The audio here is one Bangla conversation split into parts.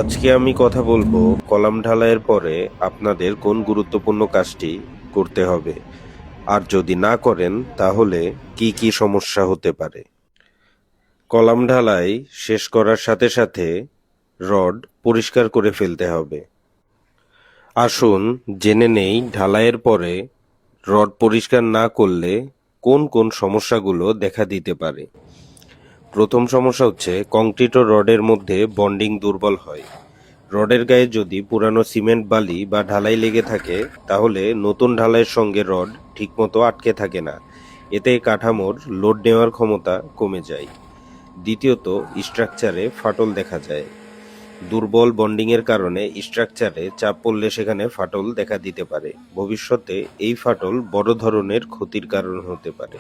আজকে আমি কথা বলবো কলাম ঢালাইয়ের পরে আপনাদের কোন গুরুত্বপূর্ণ কাজটি করতে হবে, আর যদি না করেন তাহলে কি কি সমস্যা হতে পারে। কলাম ঢালাই শেষ করার সাথে সাথে রড পরিষ্কার করে ফেলতে হবে। আসুন জেনে নেই ঢালাইয়ের পরে রড পরিষ্কার না করলে কোন কোন সমস্যাগুলো দেখা দিতে পারে। প্রথম সমস্যা হচ্ছে কংক্রিট ও রডের মধ্যে বন্ডিং দুর্বল হয়। রডের গায়ে যদি পুরানো সিমেন্ট বালি বা ঢালাই লেগে থাকে তাহলে নতুন ঢালাইয়ের সঙ্গে রড ঠিকমতো আটকে থাকে না। এতে কাঠামোর লোড নেওয়ার ক্ষমতা কমে যায়। দ্বিতীয়ত, স্ট্রাকচারে ফাটল দেখা যায়। দুর্বল বন্ডিংয়ের কারণে স্ট্রাকচারে চাপ পড়লে সেখানে ফাটল দেখা দিতে পারে। ভবিষ্যতে এই ফাটল বড় ধরনের ক্ষতির কারণ হতে পারে।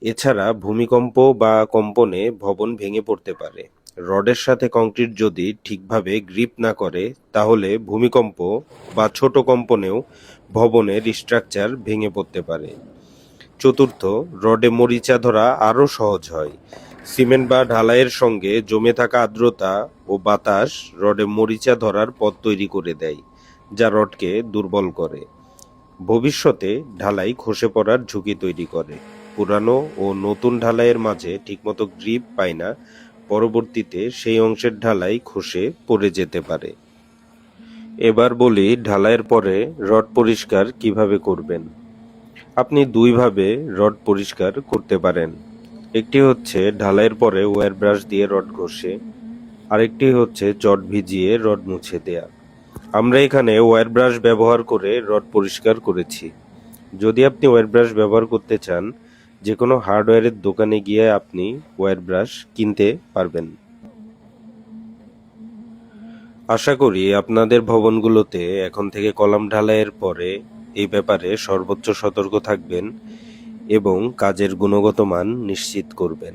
এছাড়া ভূমিকম্প বা কম্পনে ভবন ভেঙে পড়তে পারে। রডের সাথে কংক্রিট যদি ঠিকভাবে গ্রিপ না করে তাহলে ভূমিকম্প বা ছোট কম্পনেও ভবনের স্ট্রাকচার ভেঙে পড়তে পারে। চতুর্থ, রডে মরিচা ধরা আরও সহজ হয়। সিমেন্ট বা ঢালাইয়ের সঙ্গে জমে থাকা আর্দ্রতা ও বাতাস রডে মরিচা ধরার পথ তৈরি করে দেয়, যা রডকে দুর্বল করে। ভবিষ্যতে ঢালাই খসে পড়ার ঝুঁকি তৈরি করে। পুরানো ও নতুন ঢালাইয়ের মাঝে ঠিকমতো গ্রিপ পায় না, পরবর্তীতে সেই অংশের ঢালাই খসে পড়ে যেতে পারে। এবার বলি ঢালাইয়ের পরে রড পরিষ্কার কিভাবে করবেন। আপনি দুইভাবে রড পরিষ্কার করতে পারেন। একটি হচ্ছে ঢালাইয়ের পরে ওয়্যার ব্রাশ দিয়ে রড ঘষে, আরেকটি হচ্ছে চট ভিজিয়ে রড মুছে দেয়া। আমরা এখানে ওয়্যার ব্রাশ ব্যবহার করে রড পরিষ্কার করেছি। যদি আপনি ওয়্যার ব্রাশ ব্যবহার করতে চান, যে কোনো হার্ডওয়্যারের দোকানে গিয়ে আপনি ওয়্যার ব্রাশ কিনতে পারবেন। আশা করি আপনাদের ভবনগুলোতে এখন থেকে কলাম ঢালাইয়ের পরে এই ব্যাপারে সর্বোচ্চ সতর্ক থাকবেন এবং কাজের গুণগত মান নিশ্চিত করবেন।